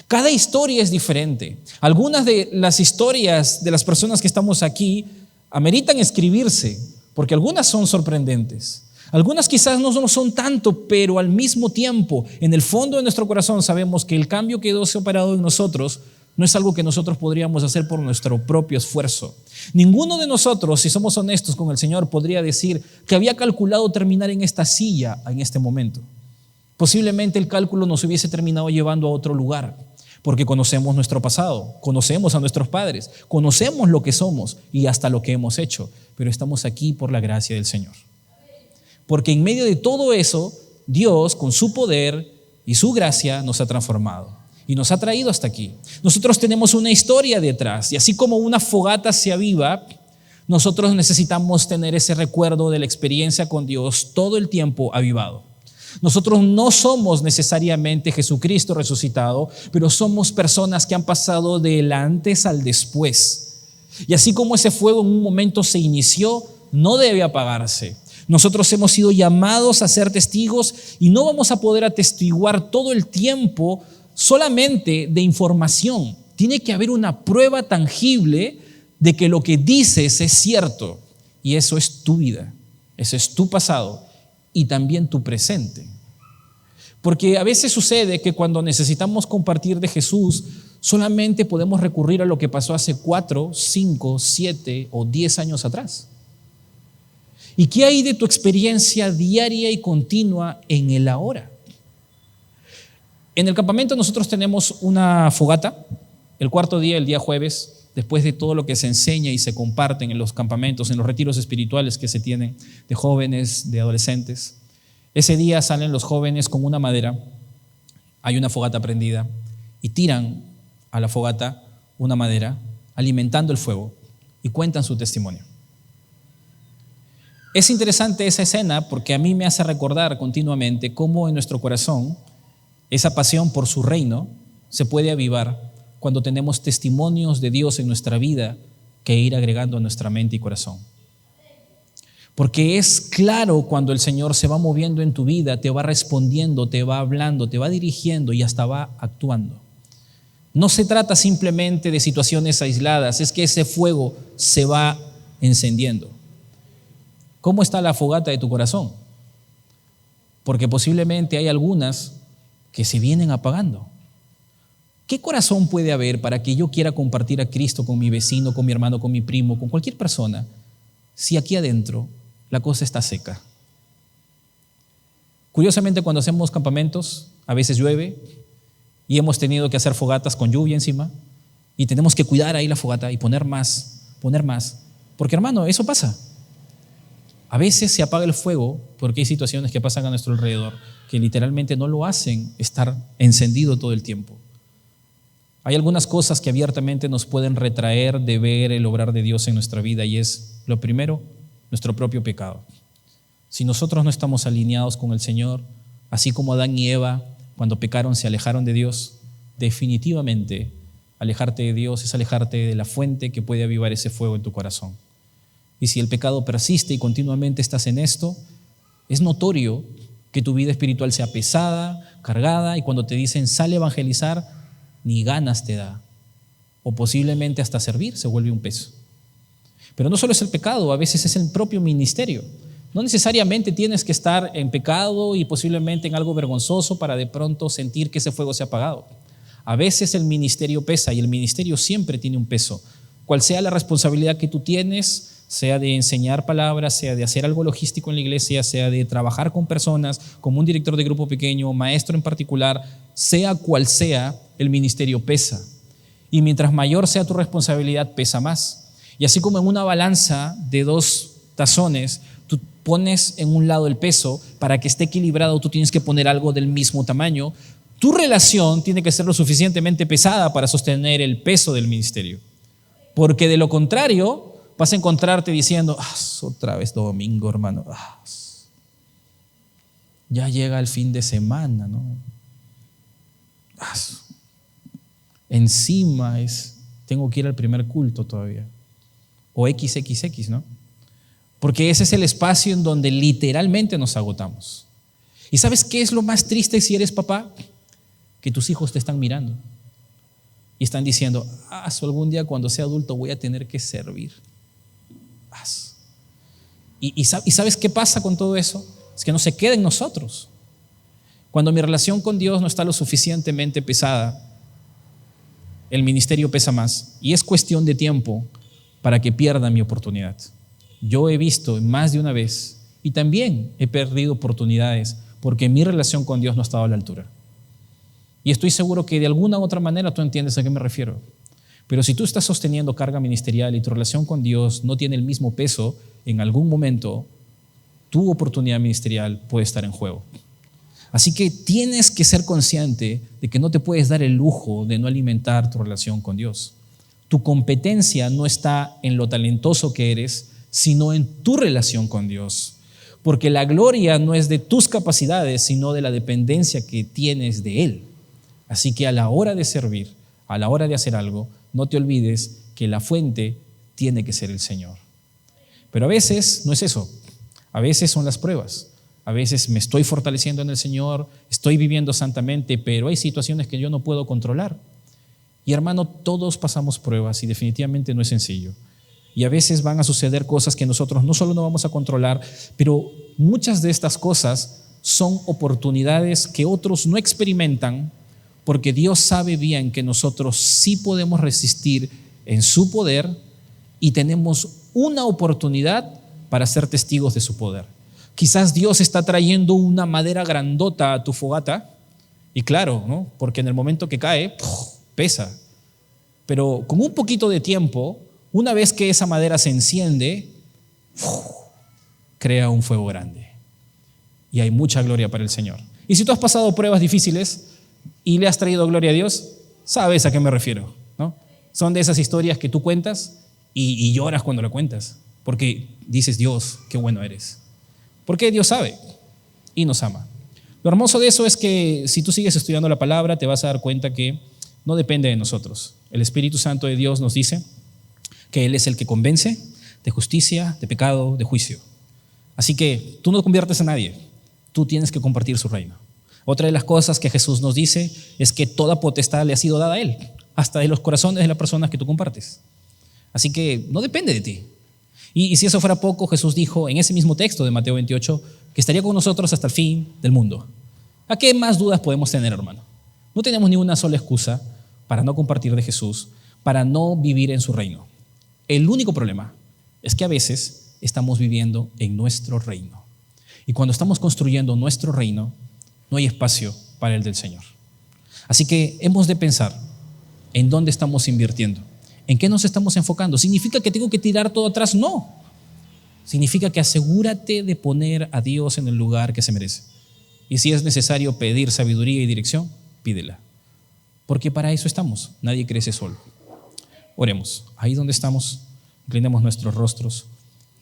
Cada historia es diferente. Algunas de las historias de las personas que estamos aquí ameritan escribirse, porque algunas son sorprendentes. Algunas quizás no son tanto, pero al mismo tiempo, en el fondo de nuestro corazón sabemos que el cambio que Dios ha operado en nosotros no es algo que nosotros podríamos hacer por nuestro propio esfuerzo. Ninguno de nosotros, si somos honestos con el Señor, podría decir que había calculado terminar en esta silla en este momento. Posiblemente el cálculo nos hubiese terminado llevando a otro lugar, porque conocemos nuestro pasado, conocemos a nuestros padres, conocemos lo que somos y hasta lo que hemos hecho, pero estamos aquí por la gracia del Señor. Porque en medio de todo eso, Dios con su poder y su gracia nos ha transformado y nos ha traído hasta aquí. Nosotros tenemos una historia detrás y así como una fogata se aviva, nosotros necesitamos tener ese recuerdo de la experiencia con Dios todo el tiempo avivado. Nosotros no somos necesariamente Jesucristo resucitado, pero somos personas que han pasado del antes al después. Y así como ese fuego en un momento se inició, no debe apagarse. Nosotros hemos sido llamados a ser testigos y no vamos a poder atestiguar todo el tiempo solamente de información. Tiene que haber una prueba tangible de que lo que dices es cierto. Y eso es tu vida, eso es tu pasado y también tu presente. Porque a veces sucede que cuando necesitamos compartir de Jesús, solamente podemos recurrir a lo que pasó hace 4, 5, 7 o 10 años atrás. ¿Y qué hay de tu experiencia diaria y continua en el ahora? En el campamento nosotros tenemos una fogata, el cuarto día, el día jueves, después de todo lo que se enseña y se comparten en los campamentos, en los retiros espirituales que se tienen de jóvenes, de adolescentes. Ese día salen los jóvenes con una madera, hay una fogata prendida y tiran a la fogata una madera, alimentando el fuego y cuentan su testimonio. Es interesante esa escena porque a mí me hace recordar continuamente cómo en nuestro corazón esa pasión por su reino se puede avivar cuando tenemos testimonios de Dios en nuestra vida que ir agregando a nuestra mente y corazón. Porque es claro cuando el Señor se va moviendo en tu vida, te va respondiendo, te va hablando, te va dirigiendo y hasta va actuando. No se trata simplemente de situaciones aisladas, es que ese fuego se va encendiendo. ¿Cómo está la fogata de tu corazón? Porque posiblemente hay algunas que se vienen apagando. ¿Qué corazón puede haber para que yo quiera compartir a Cristo con mi vecino, con mi hermano, con mi primo, con cualquier persona, si aquí adentro la cosa está seca? Curiosamente, cuando hacemos campamentos, a veces llueve y hemos tenido que hacer fogatas con lluvia encima y tenemos que cuidar ahí la fogata y poner más, porque hermano, eso pasa. A veces se apaga el fuego porque hay situaciones que pasan a nuestro alrededor que literalmente no lo hacen estar encendido todo el tiempo. Hay algunas cosas que abiertamente nos pueden retraer de ver el obrar de Dios en nuestra vida y es, lo primero, nuestro propio pecado. Si nosotros no estamos alineados con el Señor, así como Adán y Eva cuando pecaron se alejaron de Dios, definitivamente alejarte de Dios es alejarte de la fuente que puede avivar ese fuego en tu corazón. Y si el pecado persiste y continuamente estás en esto, es notorio que tu vida espiritual sea pesada, cargada, y cuando te dicen sale a evangelizar, ni ganas te da. O posiblemente hasta servir se vuelve un peso. Pero no solo es el pecado, a veces es el propio ministerio. No necesariamente tienes que estar en pecado y posiblemente en algo vergonzoso para de pronto sentir que ese fuego se ha apagado. A veces el ministerio pesa y el ministerio siempre tiene un peso. Cual sea la responsabilidad que tú tienes, sea de enseñar palabras, sea de hacer algo logístico en la iglesia, sea de trabajar con personas, como un director de grupo pequeño, maestro en particular, sea cual sea, el ministerio pesa. Y mientras mayor sea tu responsabilidad, pesa más. Y así como en una balanza de 2 tazones, tú pones en un lado el peso, para que esté equilibrado tú tienes que poner algo del mismo tamaño. Tu relación tiene que ser lo suficientemente pesada para sostener el peso del ministerio. Porque de lo contrario, vas a encontrarte diciendo, otra vez domingo, hermano. Ya llega el fin de semana, ¿no? Encima tengo que ir al primer culto todavía. O XXX, ¿no? porque ese es el espacio en donde literalmente nos agotamos. ¿Y sabes qué es lo más triste si eres papá? Que tus hijos te están mirando y están diciendo, algún día cuando sea adulto voy a tener que servir. ¿Y sabes qué pasa con todo eso? Es que no se queda en nosotros. Cuando mi relación con Dios no está lo suficientemente pesada, el ministerio pesa más y es cuestión de tiempo para que pierda mi oportunidad. Yo he visto más de una vez y también he perdido oportunidades porque mi relación con Dios no ha estado a la altura. Y estoy seguro que de alguna u otra manera tú entiendes a qué me refiero. Pero si tú estás sosteniendo carga ministerial y tu relación con Dios no tiene el mismo peso, en algún momento tu oportunidad ministerial puede estar en juego. Así que tienes que ser consciente de que no te puedes dar el lujo de no alimentar tu relación con Dios. Tu competencia no está en lo talentoso que eres, sino en tu relación con Dios. Porque la gloria no es de tus capacidades, sino de la dependencia que tienes de Él. Así que a la hora de servir, a la hora de hacer algo, no te olvides que la fuente tiene que ser el Señor. Pero a veces no es eso. A veces son las pruebas. A veces me estoy fortaleciendo en el Señor, estoy viviendo santamente, pero hay situaciones que yo no puedo controlar. Y hermano, todos pasamos pruebas y definitivamente no es sencillo. Y a veces van a suceder cosas que nosotros no solo no vamos a controlar, pero muchas de estas cosas son oportunidades que otros no experimentan, porque Dios sabe bien que nosotros sí podemos resistir en su poder y tenemos una oportunidad para ser testigos de su poder. Quizás Dios está trayendo una madera grandota a tu fogata y claro, ¿no? Porque en el momento que cae, pesa. Pero con un poquito de tiempo, una vez que esa madera se enciende, crea un fuego grande. Y hay mucha gloria para el Señor. Y si tú has pasado pruebas difíciles y le has traído gloria a Dios, sabes a qué me refiero, ¿no? Son de esas historias que tú cuentas y lloras cuando la cuentas, porque dices, Dios, qué bueno eres. Porque Dios sabe y nos ama. Lo hermoso de eso es que si tú sigues estudiando la palabra, te vas a dar cuenta que no depende de nosotros. El Espíritu Santo de Dios nos dice que Él es el que convence de justicia, de pecado, de juicio. Así que tú no conviertes a nadie, tú tienes que compartir su reino. Otra de las cosas que Jesús nos dice es que toda potestad le ha sido dada a Él, hasta de los corazones de las personas que tú compartes. Así que no depende de ti. Y si eso fuera poco, Jesús dijo en ese mismo texto de Mateo 28 que estaría con nosotros hasta el fin del mundo. ¿A qué más dudas podemos tener, hermano? No tenemos ni una sola excusa para no compartir de Jesús, para no vivir en su reino. El único problema es que a veces estamos viviendo en nuestro reino. Y cuando estamos construyendo nuestro reino, no hay espacio para el del Señor. Así que hemos de pensar en dónde estamos invirtiendo. ¿En qué nos estamos enfocando? ¿Significa que tengo que tirar todo atrás? No. Significa que asegúrate de poner a Dios en el lugar que se merece. Y si es necesario pedir sabiduría y dirección, pídela. Porque para eso estamos. Nadie crece solo. Oremos. Ahí donde estamos, inclinemos nuestros rostros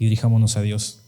y dirijámonos a Dios.